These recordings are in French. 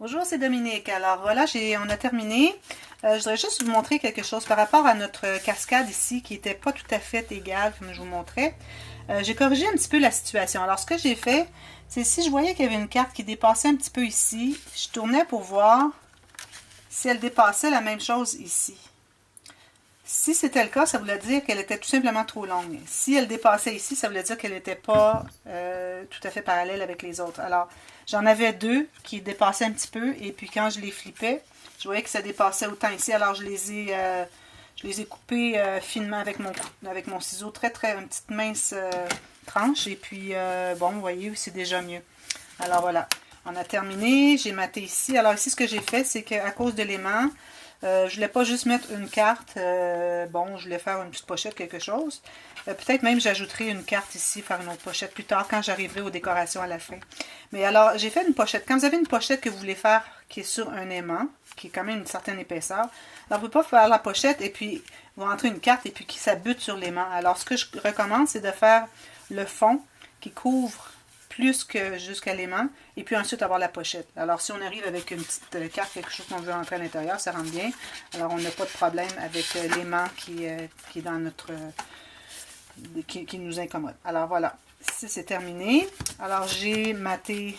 Bonjour, c'est Dominique. Alors voilà, on a terminé. Je voudrais juste vous montrer quelque chose par rapport à notre cascade ici qui n'était pas tout à fait égale comme je vous montrais. J'ai corrigé un petit peu la situation. Alors ce que j'ai fait, c'est si je voyais qu'il y avait une carte qui dépassait un petit peu ici, je tournais pour voir si elle dépassait la même chose ici. Si c'était le cas, ça voulait dire qu'elle était tout simplement trop longue. Si elle dépassait ici, ça voulait dire qu'elle n'était pas tout à fait parallèle avec les autres. Alors, j'en avais deux qui dépassaient un petit peu, et puis quand je les flippais, je voyais que ça dépassait autant ici. Alors, je les ai coupés finement avec mon ciseau, une petite mince tranche, et puis, bon, vous voyez, c'est déjà mieux. Alors, voilà, on a terminé, j'ai maté ici. Alors, ici, ce que j'ai fait, c'est qu'à cause de l'aimant, je voulais pas juste mettre une carte, bon, je voulais faire une petite pochette, quelque chose. Peut-être même j'ajouterai une carte ici, faire une autre pochette plus tard quand j'arriverai aux décorations à la fin. Mais alors, j'ai fait une pochette. Quand vous avez une pochette que vous voulez faire qui est sur un aimant, qui est quand même une certaine épaisseur, alors vous ne pouvez pas faire la pochette et puis vous rentrez une carte et puis qui s'abute sur l'aimant. Alors, ce que je recommande, c'est de faire le fond qui couvre plus que jusqu'à l'aimant, et puis ensuite avoir la pochette. Alors, si on arrive avec une petite carte, quelque chose qu'on veut rentrer à l'intérieur, ça rentre bien. Alors, on n'a pas de problème avec l'aimant qui est dans notre... qui nous incommode. Alors, voilà. Ici, c'est terminé. Alors, j'ai maté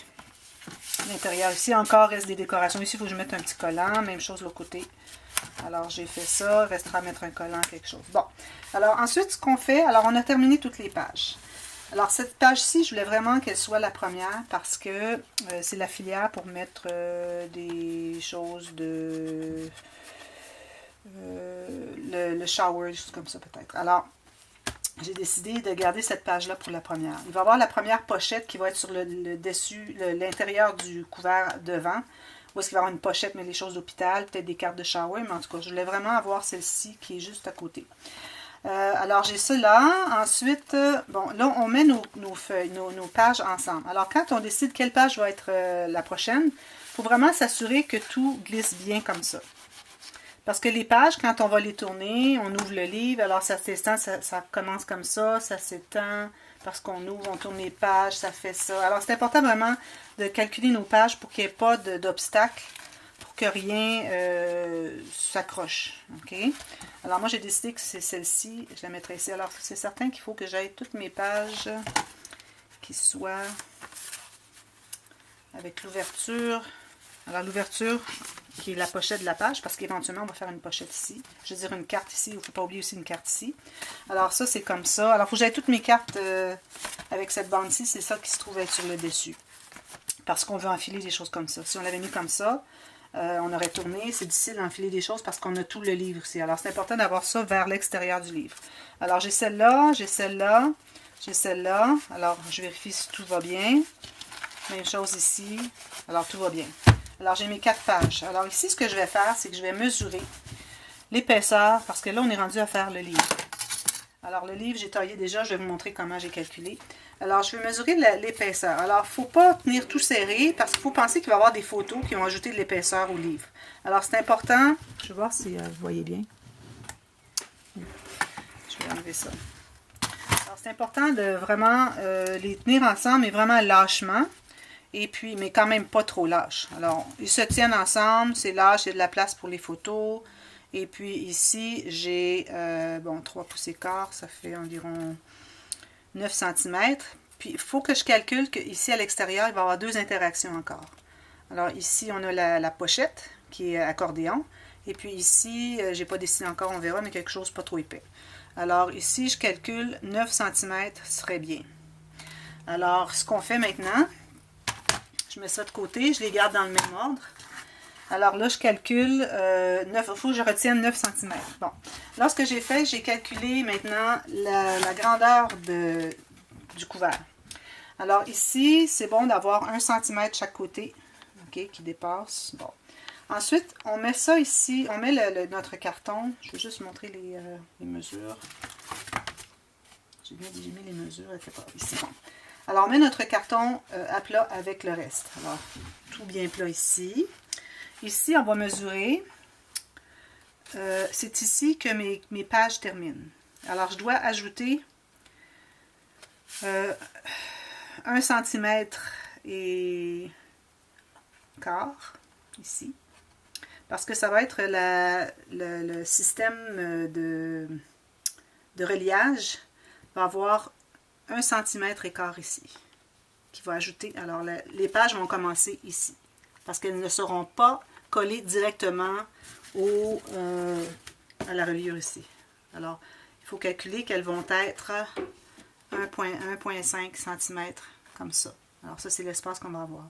l'intérieur. Ici, encore, reste des décorations. Ici, il faut que je mette un petit collant. Même chose de l'autre côté. Alors, j'ai fait ça. Il restera à mettre un collant, quelque chose. Bon. Alors, ensuite, ce qu'on fait... Alors, on a terminé toutes les pages. Alors, cette page-ci, je voulais vraiment qu'elle soit la première parce que c'est la filière pour mettre des choses de... le shower, juste comme ça peut-être. Alors, j'ai décidé de garder cette page-là pour la première. Il va y avoir la première pochette qui va être sur le dessus, l'intérieur du couvert devant. Où est-ce qu'il va y avoir une pochette, mais les choses d'hôpital, peut-être des cartes de shower, mais en tout cas, je voulais vraiment avoir celle-ci qui est juste à côté. Alors, j'ai ça là. Ensuite, bon, là, on met nos feuilles, nos pages ensemble. Alors, quand on décide quelle page va être la prochaine, il faut vraiment s'assurer que tout glisse bien comme ça. Parce que les pages, quand on va les tourner, on ouvre le livre, alors ça s'étend, ça commence comme ça s'étend, parce qu'on ouvre, on tourne les pages, ça fait ça. Alors, c'est important vraiment de calculer nos pages pour qu'il n'y ait pas d'obstacle, pour que rien s'accroche. OK? Alors, moi, j'ai décidé que c'est celle-ci. Je la mettrai ici. Alors, c'est certain qu'il faut que j'aille toutes mes pages qui soient avec l'ouverture. Alors, l'ouverture qui est la pochette de la page, parce qu'éventuellement, on va faire une pochette ici. Je veux dire, une carte ici. Il ne faut pas oublier aussi une carte ici. Alors, ça, c'est comme ça. Alors, il faut que j'aille toutes mes cartes avec cette bande-ci. C'est ça qui se trouve être sur le dessus. Parce qu'on veut enfiler des choses comme ça. Si on l'avait mis comme ça, on aurait tourné. C'est difficile d'enfiler des choses parce qu'on a tout le livre ici. Alors, c'est important d'avoir ça vers l'extérieur du livre. Alors, j'ai celle-là, j'ai celle-là, j'ai celle-là. Alors, je vérifie si tout va bien. Même chose ici. Alors, tout va bien. Alors, j'ai mes 4 pages. Alors, ici, ce que je vais faire, c'est que je vais mesurer l'épaisseur parce que là, on est rendu à faire le livre. Alors, le livre, j'ai taillé déjà. Je vais vous montrer comment j'ai calculé. Alors, je vais mesurer l'épaisseur. Alors, il ne faut pas tenir tout serré parce qu'il faut penser qu'il va y avoir des photos qui vont ajouter de l'épaisseur au livre. Alors, c'est important. Je vais voir si vous voyez bien. Je vais enlever ça. Alors, c'est important de vraiment les tenir ensemble, mais vraiment lâchement. Et puis, mais quand même pas trop lâche. Alors, ils se tiennent ensemble. C'est lâche. Il y a de la place pour les photos. Et puis, ici, j'ai, bon, 3 pouces et quart. Ça fait environ 9 cm. Puis, il faut que je calcule qu'ici, à l'extérieur, il va y avoir 2 interactions encore. Alors, ici, on a la pochette qui est accordéon. Et puis ici, j'ai pas dessiné encore, on verra, mais quelque chose pas trop épais. Alors, ici, je calcule 9 cm serait bien. Alors, ce qu'on fait maintenant, je mets ça de côté, je les garde dans le même ordre. Alors là, je calcule, il faut que je retienne 9 cm. Bon, là, ce que j'ai fait, j'ai calculé maintenant la grandeur du couvert. Alors ici, c'est bon d'avoir 1 cm chaque côté, ok, qui dépasse. Bon. Ensuite, on met ça ici, on met notre carton. Je vais juste montrer les mesures. J'ai mis les mesures, ici. Bon. Alors, on met notre carton à plat avec le reste. Alors, tout bien plat ici. Ici, on va mesurer. C'est ici que mes pages terminent. Alors, je dois ajouter 1 cm et quart. ici. Parce que ça va être le système de reliage va avoir 1,5 cm ici, qui va ajouter, alors les pages vont commencer ici, parce qu'elles ne seront pas collées directement à la reliure ici. Alors, il faut calculer qu'elles vont être 1,5 cm comme ça. Alors ça, c'est l'espace qu'on va avoir.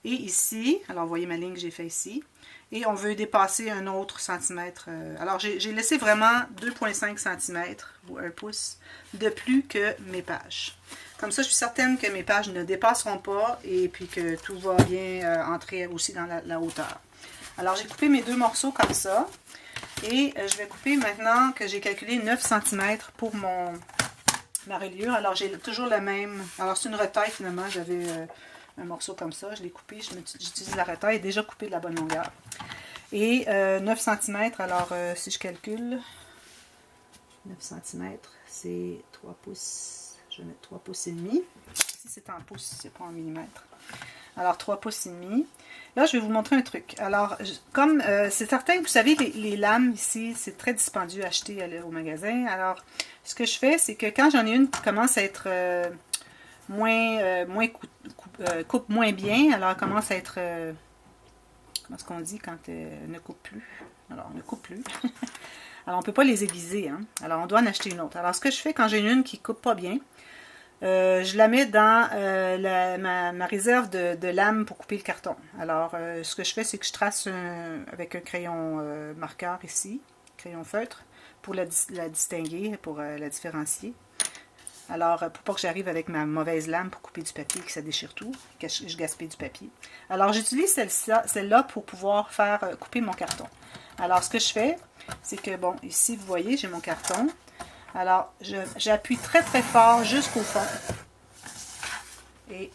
Et ici, alors vous voyez ma ligne que j'ai fait ici, et on veut dépasser un autre centimètre. Alors j'ai laissé vraiment 2,5 cm ou 1 pouce de plus que mes pages. Comme ça, je suis certaine que mes pages ne dépasseront pas et puis que tout va bien entrer aussi dans la hauteur. Alors j'ai coupé mes 2 morceaux comme ça. Et je vais couper maintenant que j'ai calculé 9 cm pour ma reliure. Alors j'ai toujours la même. Alors c'est une retaille finalement. J'avais un morceau comme ça. Je l'ai coupé. J'utilise la retaille déjà coupée de la bonne longueur. Et 9 cm. Alors si je calcule 9 cm, c'est 3 pouces. Je vais mettre 3 pouces et demi. Ici c'est en pouces, c'est pas en millimètres. Alors 3 pouces et demi. Là, je vais vous montrer un truc. Alors, comme c'est certain, vous savez, les lames ici, c'est très dispendieux à acheter au magasin. Alors, ce que je fais, c'est que quand j'en ai une qui commence à être coupe moins bien, alors elle commence à être, comment est-ce qu'on dit quand elle ne coupe plus? Alors, on ne coupe plus. Alors, on ne peut pas les aiguiser, hein? Alors, on doit en acheter une autre. Alors, ce que je fais quand j'ai une qui ne coupe pas bien, je la mets dans ma réserve de lames pour couper le carton. Alors, ce que je fais, c'est que je trace avec un crayon marqueur ici, crayon feutre, pour la distinguer, pour la différencier. Alors, pour pas que j'arrive avec ma mauvaise lame pour couper du papier et que ça déchire tout, que je gaspille du papier. Alors, j'utilise celle-là pour pouvoir faire couper mon carton. Alors, ce que je fais, c'est que, bon, ici, vous voyez, j'ai mon carton. Alors, j'appuie très très fort jusqu'au fond. Et,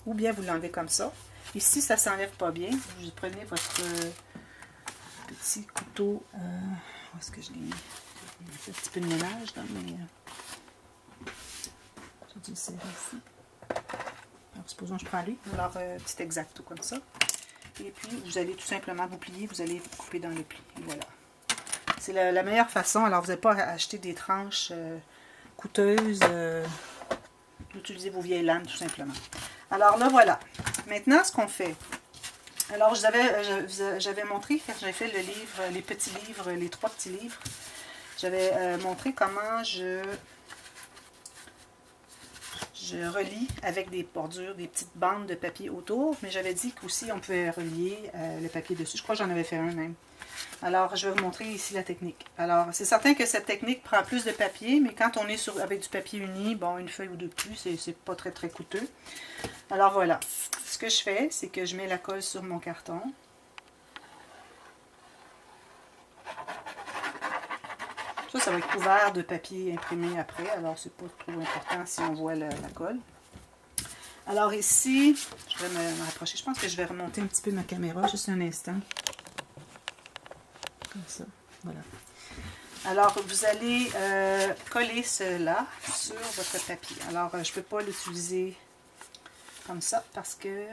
ou bien vous l'enlevez comme ça. Ici, ça ne s'enlève pas bien. Vous prenez votre petit couteau. Où est-ce que je l'ai mis? J'ai fait un petit peu de ménage dans mes... J'ai dû le serrer ici. Alors, supposons que je prends lui. Alors, petit exacto comme ça. Et puis, vous allez tout simplement vous plier. Vous allez couper dans le pli. Et voilà. C'est la meilleure façon. Alors, vous n'avez pas à acheter des tranches coûteuses. Utilisez vos vieilles lames, tout simplement. Alors là, voilà. Maintenant, ce qu'on fait. Alors, j'avais montré, quand j'avais fait le livre, les petits livres, les 3 petits livres, j'avais montré comment je relie avec des bordures, des petites bandes de papier autour, mais j'avais dit qu'aussi on pouvait relier le papier dessus. Je crois que j'en avais fait un même. Alors, je vais vous montrer ici la technique. Alors, c'est certain que cette technique prend plus de papier, mais quand on est avec du papier uni, bon, une feuille ou deux de plus, c'est pas très très coûteux. Alors voilà. Ce que je fais, c'est que je mets la colle sur mon carton. Ça va être couvert de papier imprimé après, alors c'est pas trop important si on voit la colle. Alors ici, je vais me rapprocher. Je pense que je vais remonter un petit peu ma caméra, juste un instant. Comme ça, voilà. Alors, vous allez coller cela sur votre papier. Alors, je ne peux pas l'utiliser comme ça, parce que...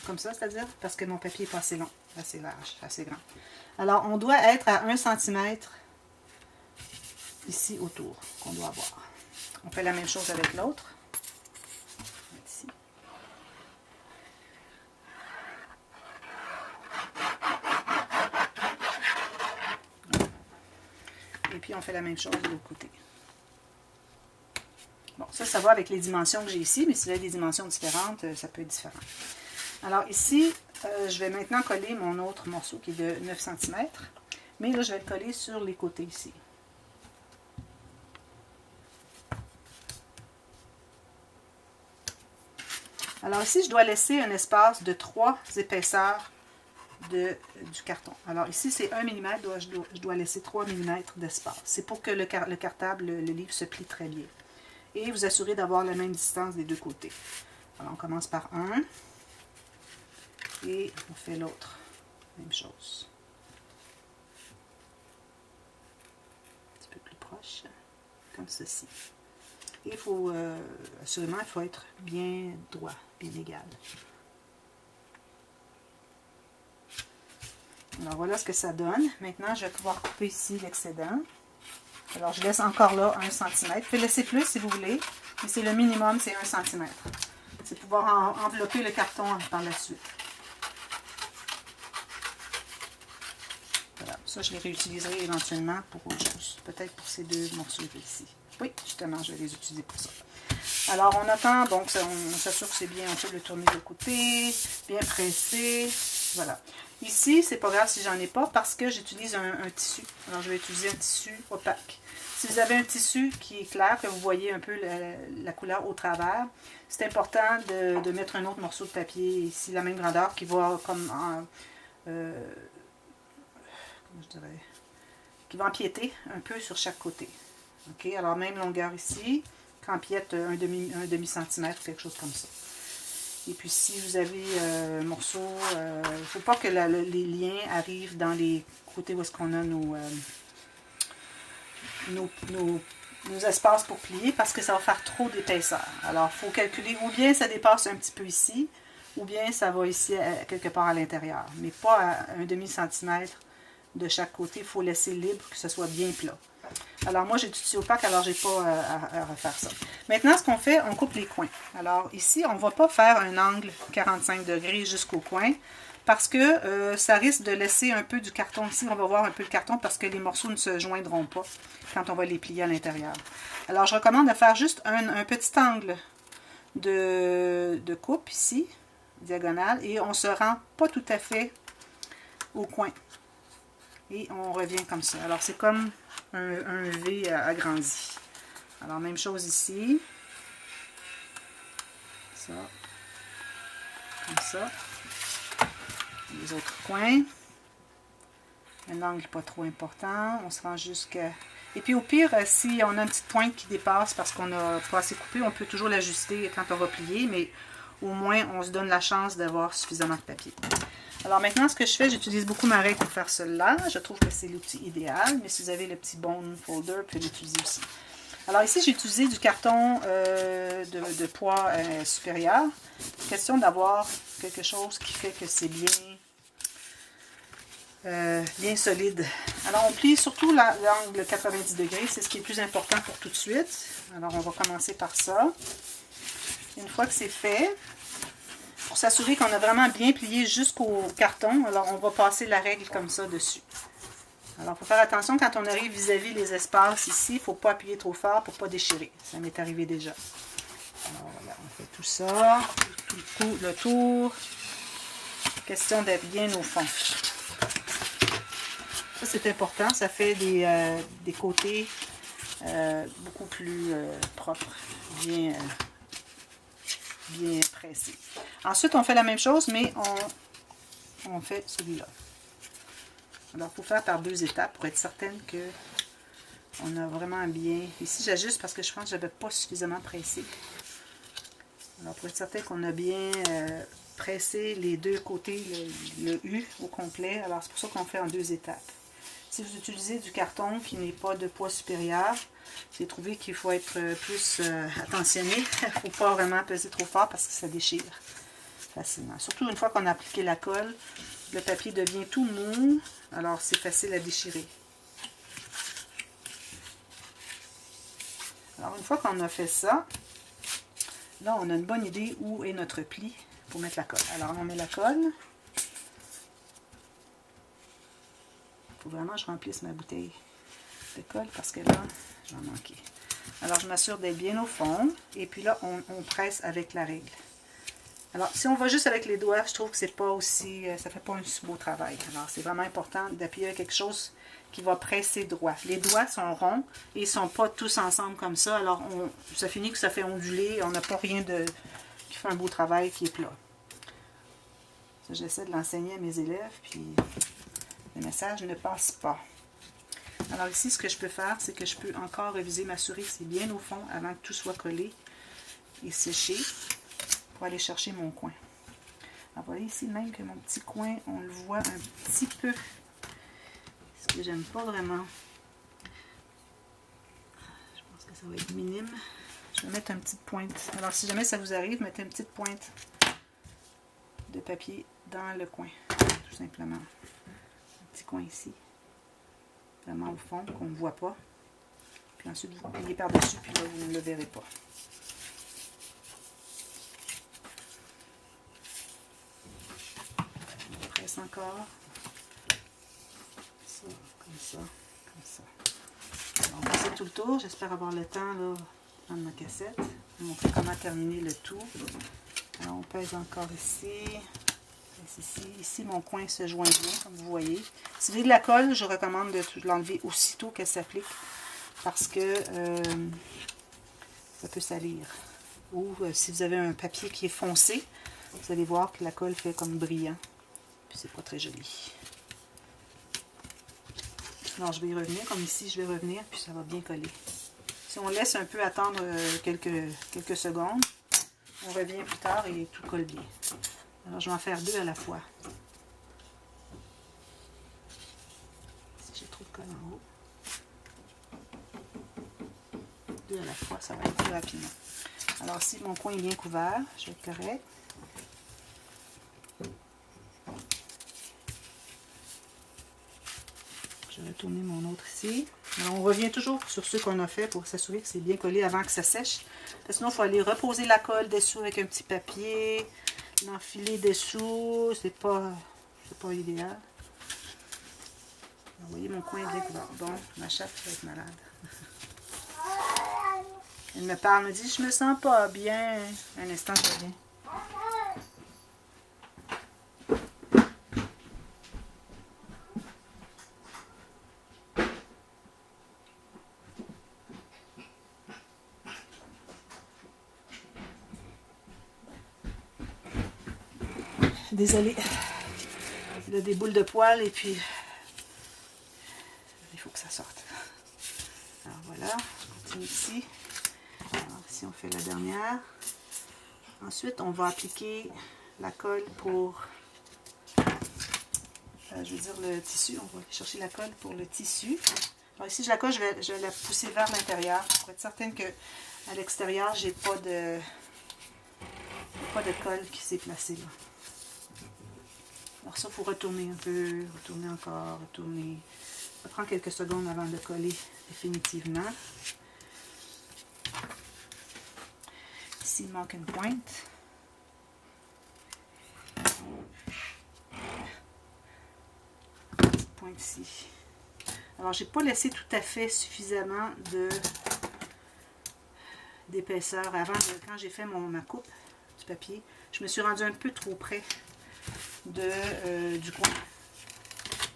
Comme ça, c'est-à-dire parce que mon papier n'est pas assez long, assez large, assez grand. Alors, on doit être à 1 cm ici autour, qu'on doit avoir. On fait la même chose avec l'autre. Ici. Et puis, on fait la même chose de l'autre côté. Bon, ça va avec les dimensions que j'ai ici, mais si vous avez des dimensions différentes, ça peut être différent. Alors ici, je vais maintenant coller mon autre morceau qui est de 9 cm. Mais là, je vais le coller sur les côtés ici. Alors ici, je dois laisser un espace de 3 épaisseurs du carton. Alors ici, c'est 1 mm, je dois laisser 3 mm d'espace. C'est pour que le cartable, le livre se plie très bien. Et vous assurez d'avoir la même distance des deux côtés. Alors on commence par un. Et on fait l'autre. Même chose. Un petit peu plus proche. Comme ceci. Et il faut, assurément, il faut être bien droit, bien égal. Alors voilà ce que ça donne. Maintenant, je vais pouvoir couper ici l'excédent. Alors, je laisse encore là 1 cm. Vous pouvez laisser plus si vous voulez, mais c'est le minimum, c'est 1 cm. C'est pouvoir envelopper le carton par la suite. Voilà, ça je les réutiliserai éventuellement pour autre chose. Peut-être pour ces deux morceaux ici. Oui, justement, je vais les utiliser pour ça. Alors, on attend, donc on s'assure que c'est bien, on peut le tourner de côté, bien pressé. Voilà. Ici, c'est pas grave si j'en ai pas parce que j'utilise un tissu. Alors, je vais utiliser un tissu opaque. Si vous avez un tissu qui est clair, que vous voyez un peu la couleur au travers, c'est important de mettre un autre morceau de papier ici, la même grandeur, qui va comme comment je dirais, qui va empiéter un peu sur chaque côté. OK, alors même longueur ici, qu'empiète un demi-centimètre, quelque chose comme ça. Et puis si vous avez un morceau, il ne faut pas que les liens arrivent dans les côtés où est-ce qu'on a nos espaces pour plier parce que ça va faire trop d'épaisseur. Alors, il faut calculer, ou bien ça dépasse un petit peu ici, ou bien ça va ici quelque part à l'intérieur. Mais pas à un demi-centimètre de chaque côté. Il faut laisser libre, que ce soit bien plat. Alors, moi, j'ai du tissu opaque, alors j'ai pas à refaire ça. Maintenant, ce qu'on fait, on coupe les coins. Alors, ici, on ne va pas faire un angle 45 degrés jusqu'au coin, parce que ça risque de laisser un peu du carton ici. On va voir un peu le carton parce que les morceaux ne se joindront pas quand on va les plier à l'intérieur. Alors, je recommande de faire juste un petit angle de coupe ici, diagonale, et on ne se rend pas tout à fait au coin. Et on revient comme ça. Alors, c'est comme un V agrandi. Alors, même chose ici. Ça. Comme ça. Les autres coins. Un angle pas trop important. On se rend jusqu'à... Et puis, au pire, si on a une petite pointe qui dépasse parce qu'on n'a pas assez coupé, on peut toujours l'ajuster quand on va plier, mais au moins, on se donne la chance d'avoir suffisamment de papier. Alors maintenant, ce que je fais, j'utilise beaucoup ma règle pour faire cela. Je trouve que c'est l'outil idéal, mais si vous avez le petit bone folder, vous pouvez l'utiliser aussi. Alors ici, j'ai utilisé du carton de poids supérieur. Question d'avoir quelque chose qui fait que c'est bien solide. Alors on plie surtout l'angle 90 degrés, c'est ce qui est le plus important pour tout de suite. Alors on va commencer par ça. Une fois que c'est fait, pour s'assurer qu'on a vraiment bien plié jusqu'au carton, alors on va passer la règle comme ça dessus. Alors, il faut faire attention quand on arrive vis-à-vis les espaces ici, il ne faut pas appuyer trop fort pour ne pas déchirer. Ça m'est arrivé déjà. Alors voilà, on fait tout ça, tout le tour. Question d'être bien au fond. Ça, c'est important, ça fait des côtés beaucoup plus propres, bien pressés. Ensuite, on fait la même chose, mais on fait celui-là. Alors, il faut faire par 2 étapes pour être certaine que on a vraiment bien... Ici, j'ajuste parce que je pense que je n'avais pas suffisamment pressé. Alors, pour être certain qu'on a bien pressé les deux côtés, le U au complet. Alors, c'est pour ça qu'on fait en 2 étapes. Si vous utilisez du carton qui n'est pas de poids supérieur, j'ai trouvé qu'il faut être plus attentionné. Il ne faut pas vraiment peser trop fort parce que ça déchire facilement. Surtout une fois qu'on a appliqué la colle, le papier devient tout mou, alors c'est facile à déchirer. Alors une fois qu'on a fait ça, là on a une bonne idée où est notre pli pour mettre la colle. Alors on met la colle. Il faut vraiment que je remplisse ma bouteille de colle parce que là, je vais en manquer. Alors je m'assure d'être bien au fond et puis là on presse avec la règle. Alors, si on va juste avec les doigts, je trouve que c'est pas aussi, ça fait pas un si beau travail. Alors, c'est vraiment important d'appuyer quelque chose qui va presser droit. Les doigts sont ronds et ils sont pas tous ensemble comme ça. Alors, ça finit que ça fait onduler. On n'a pas rien qui fait un beau travail qui est plat. Ça, j'essaie de l'enseigner à mes élèves, puis le message ne passe pas. Alors ici, ce que je peux faire, c'est que je peux encore reviser, m'assurer que c'est bien au fond avant que tout soit collé et séché. Pour aller chercher mon coin. Alors, vous voyez ici même que mon petit coin, on le voit un petit peu. Ce que j'aime pas vraiment. Je pense que ça va être minime. Je vais mettre une petite pointe. Alors, si jamais ça vous arrive, mettez une petite pointe de papier dans le coin, tout simplement. petit coin ici. Vraiment au fond, qu'on ne voit pas. Puis ensuite, vous pliez par-dessus, puis là, vous ne le verrez pas. On presse encore. Ça, comme ça, comme ça. On va passer tout le tour. J'espère avoir le temps, là, dans ma cassette. Je vais vous montrer comment terminer le tout. Alors, on pèse encore ici. Ici, mon coin se joint bien, comme vous voyez. Si vous avez de la colle, je recommande de l'enlever aussitôt qu'elle s'applique parce que ça peut salir. Ou si vous avez un papier qui est foncé, vous allez voir que la colle fait comme brillant. Puis c'est pas très joli. Alors je vais y revenir, comme ici, je vais revenir, puis ça va bien coller. Si on laisse un peu attendre quelques secondes, on revient plus tard et tout colle bien. Alors, je vais en faire 2 à la fois. Si j'ai trop de colle en haut. 2 à la fois, ça va être plus rapidement. Alors, si mon coin est bien couvert, je vais être correct. Je vais retourner mon autre ici. Alors, on revient toujours sur ce qu'on a fait pour s'assurer que c'est bien collé avant que ça sèche. Parce que sinon, il faut aller reposer la colle dessous avec un petit papier. L'enfiler dessous, c'est pas idéal. Vous voyez, mon coin est bien couvert. Bon, ma chatte va être malade. Elle me parle, me dit, je me sens pas bien. Un instant, je reviens. Désolée. Il a des boules de poils et puis il faut que ça sorte. Alors voilà, je continue ici. Alors ici on fait la dernière. Ensuite on va appliquer la colle pour, je veux dire le tissu. On va aller chercher la colle pour le tissu. Alors ici la colle, je vais la pousser vers l'intérieur pour être certaine que à l'extérieur j'ai pas de colle qui s'est placée là. Alors ça, il faut retourner un peu, retourner encore, retourner. Ça prend quelques secondes avant de coller définitivement. Ici, il manque une pointe. Petite pointe ici. Alors, j'ai pas laissé tout à fait suffisamment d'épaisseur avant, quand j'ai fait ma coupe du papier. Je me suis rendue un peu trop près du coin.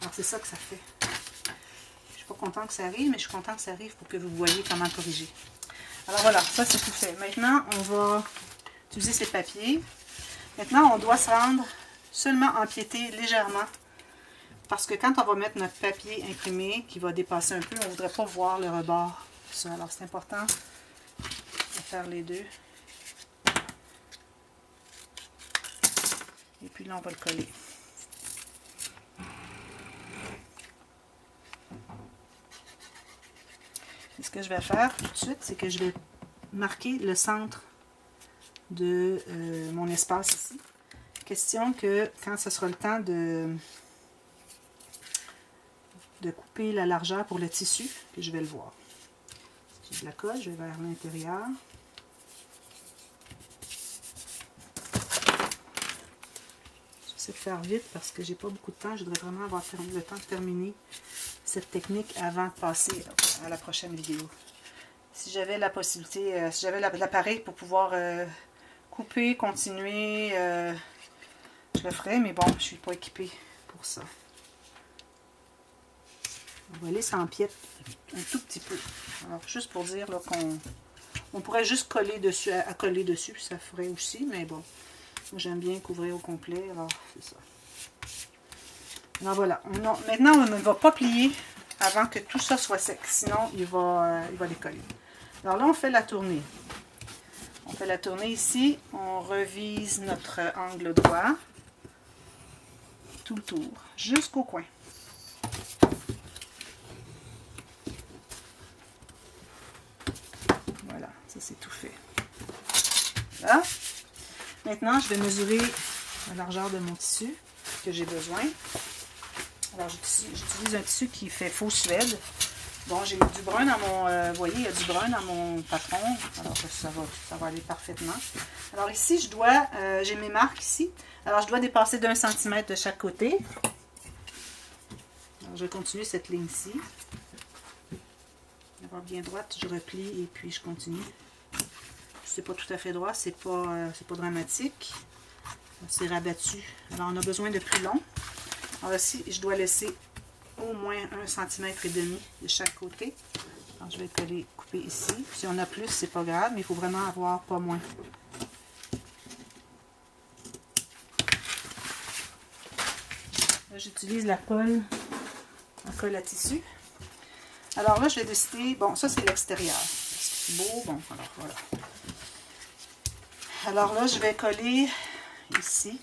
Alors c'est ça que ça fait. Je suis pas contente que ça arrive, mais je suis contente que ça arrive pour que vous voyez comment corriger. Alors voilà, ça c'est tout fait. Maintenant, on va utiliser ces papiers. Maintenant, on doit se rendre seulement empiéter légèrement. Parce que quand on va mettre notre papier imprimé, qui va dépasser un peu, on ne voudrait pas voir le rebord. Ça. Alors c'est important de faire les deux. Et puis là, on va le coller. Et ce que je vais faire tout de suite, c'est que je vais marquer le centre de mon espace ici. Question que quand ce sera le temps de couper la largeur pour le tissu, que je vais le voir. J'ai de la colle, je vais vers l'intérieur. J'essaie de faire vite parce que j'ai pas beaucoup de temps. Je voudrais vraiment avoir le temps de terminer cette technique avant de passer à la prochaine vidéo. Si j'avais la possibilité, si j'avais l'appareil pour pouvoir couper, continuer, je le ferais, mais bon, je ne suis pas équipée pour ça. Vous voyez, ça empiète un tout petit peu. Alors, juste pour dire qu'on pourrait juste coller dessus, à coller dessus, ça ferait aussi, mais bon. Moi, j'aime bien couvrir au complet, alors c'est ça. Alors voilà, maintenant on ne va pas plier avant que tout ça soit sec, sinon il va décoller. Alors là, on fait la tournée. On fait la tournée ici, on revise notre angle droit, tout le tour, jusqu'au coin. Voilà, ça c'est tout fait. Là. Maintenant, je vais mesurer la largeur de mon tissu que j'ai besoin. Alors, j'utilise un tissu qui fait faux suède. Bon, j'ai du brun dans mon... vous voyez, il y a du brun dans mon patron. Alors, ça va aller parfaitement. Alors ici, j'ai mes marques ici. Alors, je dois dépasser d'1 centimètre de chaque côté. Alors, je vais continuer cette ligne-ci. D'abord bien droite, je replie et puis je continue. C'est pas tout à fait droit, c'est pas dramatique. C'est rabattu. Alors, on a besoin de plus long. Alors ici, je dois laisser au moins 1,5 cm de chaque côté. Alors, je vais couper ici. Si on a plus, c'est pas grave, mais il faut vraiment avoir pas moins. Là, j'utilise la colle à tissu. Alors là, je vais décider... Bon, ça, c'est l'extérieur. C'est beau. Bon, alors voilà. Alors là, je vais coller ici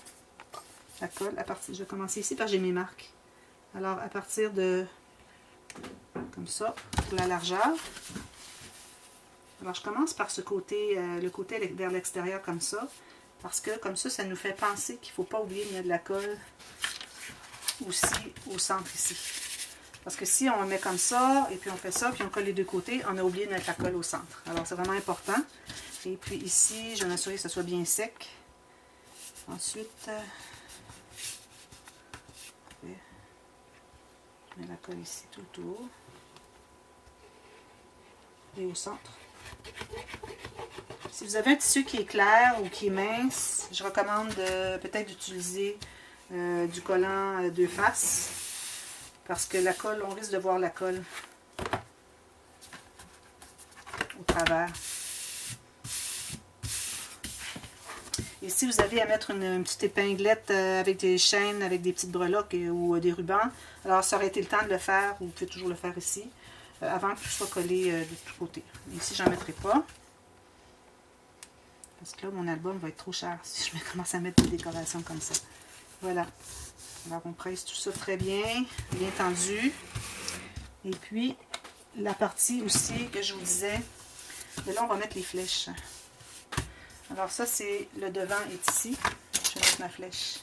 la colle. Je vais commencer ici parce que j'ai mes marques. Alors, à partir de... comme ça, pour la largeur. Alors, je commence par ce côté, le côté vers l'extérieur comme ça. Parce que comme ça nous fait penser qu'il ne faut pas oublier de mettre de la colle aussi au centre ici. Parce que si on le met comme ça, et puis on fait ça, puis on colle les deux côtés, on a oublié de mettre la colle au centre. Alors, c'est vraiment important. Et puis ici, je vais m'assurer que ça soit bien sec. Ensuite, je mets la colle ici tout autour. Et au centre. Si vous avez un tissu qui est clair ou qui est mince, je recommande peut-être d'utiliser du collant deux faces. Parce que la colle, on risque de voir la colle au travers. Et si vous avez à mettre une petite épinglette avec des chaînes, avec des petites breloques ou des rubans, alors ça aurait été le temps de le faire, ou vous pouvez toujours le faire ici, avant que tout soit collé de tous côtés. Ici, j'en mettrai pas. Parce que là, mon album va être trop cher si je commence à mettre des décorations comme ça. Voilà. Alors, on presse tout ça très bien, bien tendu. Et puis, la partie aussi que je vous disais, de là, on va mettre les flèches. Alors, ça, c'est le devant est ici. Je vais mettre ma flèche.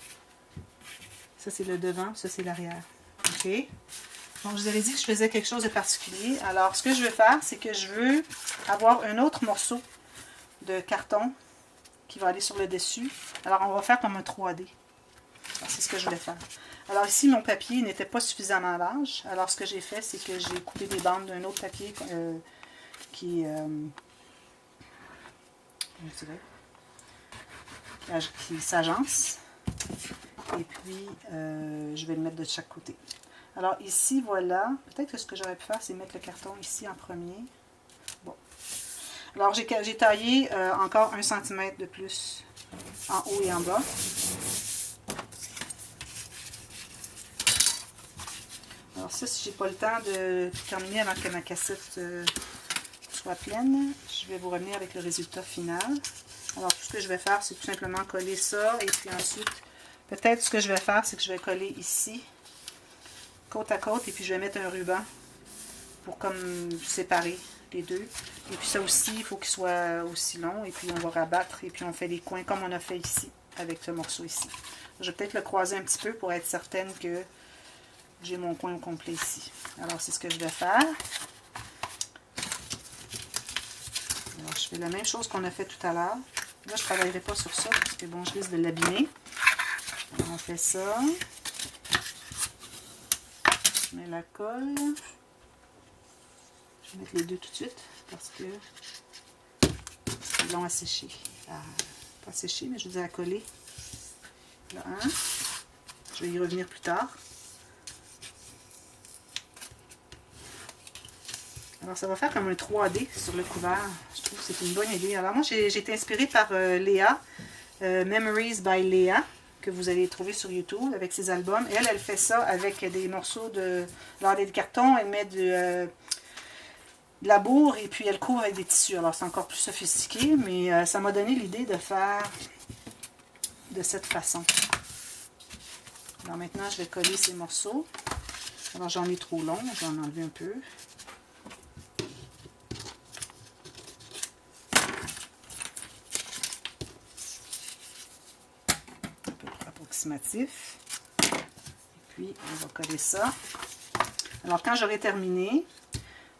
Ça, c'est le devant, ça, c'est l'arrière. OK? Donc, je vous avais dit que je faisais quelque chose de particulier. Alors, ce que je vais faire, c'est que je veux avoir un autre morceau de carton qui va aller sur le dessus. Alors, on va faire comme un 3D. C'est ce que je voulais faire. Alors ici, mon papier n'était pas suffisamment large. Alors, ce que j'ai fait, c'est que j'ai coupé des bandes d'un autre papier qui s'agence. Et puis, je vais le mettre de chaque côté. Alors ici, voilà. Peut-être que ce que j'aurais pu faire, c'est mettre le carton ici en premier. Bon. Alors, j'ai taillé encore 1 cm de plus en haut et en bas. Alors ça, si j'ai pas le temps de terminer avant que ma cassette soit pleine, je vais vous revenir avec le résultat final. Alors tout ce que je vais faire, c'est tout simplement coller ça. Et puis ensuite, peut-être ce que je vais faire, c'est que je vais coller ici, côte à côte. Et puis je vais mettre un ruban pour comme séparer les deux. Et puis ça aussi, il faut qu'il soit aussi long. Et puis on va rabattre et puis on fait des coins comme on a fait ici, avec ce morceau ici. Je vais peut-être le croiser un petit peu pour être certaine que j'ai mon coin au complet ici. Alors, c'est ce que je vais faire. Alors, je fais la même chose qu'on a fait tout à l'heure. Là, je ne travaillerai pas sur ça parce que, bon, je risque de l'abîmer. On fait ça. Je mets la colle. Je vais mettre les deux tout de suite parce que c'est long à sécher. Pas sécher, mais je veux dire à coller. Là, un. Je vais y revenir plus tard. Alors, ça va faire comme un 3D sur le couvert. Je trouve que c'est une bonne idée. Alors, moi, j'ai été inspirée par Léa, Memories by Léa, que vous allez trouver sur YouTube avec ses albums. Elle fait ça avec des morceaux de... Alors, des cartons, elle met de la bourre et puis elle couvre avec des tissus. Alors, c'est encore plus sophistiqué, mais ça m'a donné l'idée de faire de cette façon. Alors, maintenant, je vais coller ces morceaux. Alors, j'en ai trop long, je vais en enlever un peu. Approximatif. Et puis on va coller ça. Alors quand j'aurai terminé,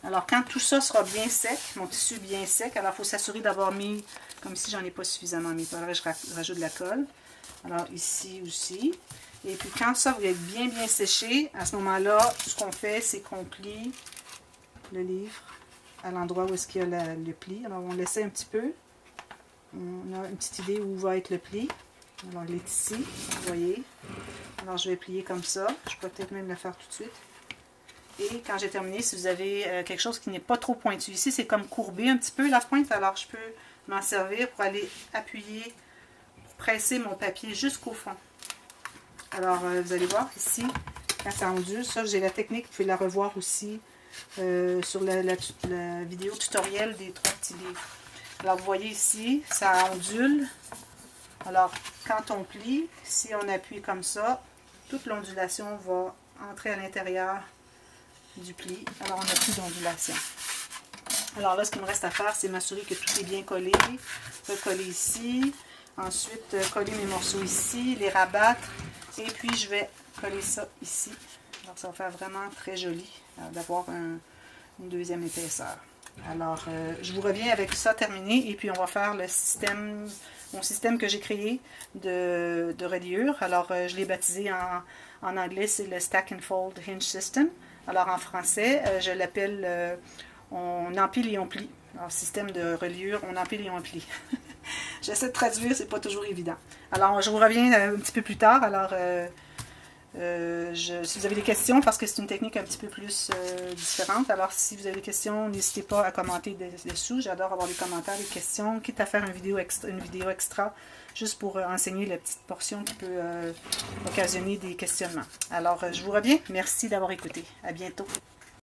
alors quand tout ça sera bien sec, mon tissu bien sec, alors il faut s'assurer d'avoir mis, comme si j'en ai pas suffisamment mis, il faudrait que je rajoute de la colle. Alors ici aussi. Et puis quand ça va être bien séché, à ce moment-là, ce qu'on fait, c'est qu'on plie le livre à l'endroit où est-ce qu'il y a le pli. Alors on l'essaie un petit peu. On a une petite idée où va être le pli. Alors il est ici, vous voyez. Alors je vais plier comme ça. Je peux peut-être même le faire tout de suite. Et quand j'ai terminé, si vous avez quelque chose qui n'est pas trop pointu, ici c'est comme courbé un petit peu la pointe, alors je peux m'en servir pour aller appuyer, pour presser mon papier jusqu'au fond. Alors vous allez voir ici, quand ça ondule, ça j'ai la technique, vous pouvez la revoir aussi sur la vidéo tutoriel des 3 petits livres. Alors vous voyez ici, ça ondule. Alors quand on plie, si on appuie comme ça, toute l'ondulation va entrer à l'intérieur du pli. Alors on n'a plus d'ondulation. Alors là, ce qu'il me reste à faire, c'est m'assurer que tout est bien collé. Recoller ici. Ensuite, coller mes morceaux ici, les rabattre. Et puis, je vais coller ça ici. Alors, ça va faire vraiment très joli d'avoir une deuxième épaisseur. Alors, je vous reviens avec ça terminé. Et puis, on va faire le système, mon système que j'ai créé de reliure. Alors, je l'ai baptisé en anglais, c'est le Stack and Fold Hinge System. Alors, en français, je l'appelle on empile et on plie. Alors, système de reliure, on empile et on plie. J'essaie de traduire, c'est pas toujours évident. Alors, je vous reviens un petit peu plus tard. Alors, si vous avez des questions, parce que c'est une technique un petit peu plus différente, alors si vous avez des questions, n'hésitez pas à commenter dessous. J'adore avoir des commentaires, des questions, quitte à faire une vidéo extra, juste pour enseigner la petite portion qui peut occasionner des questionnements. Alors, je vous reviens. Merci d'avoir écouté. À bientôt.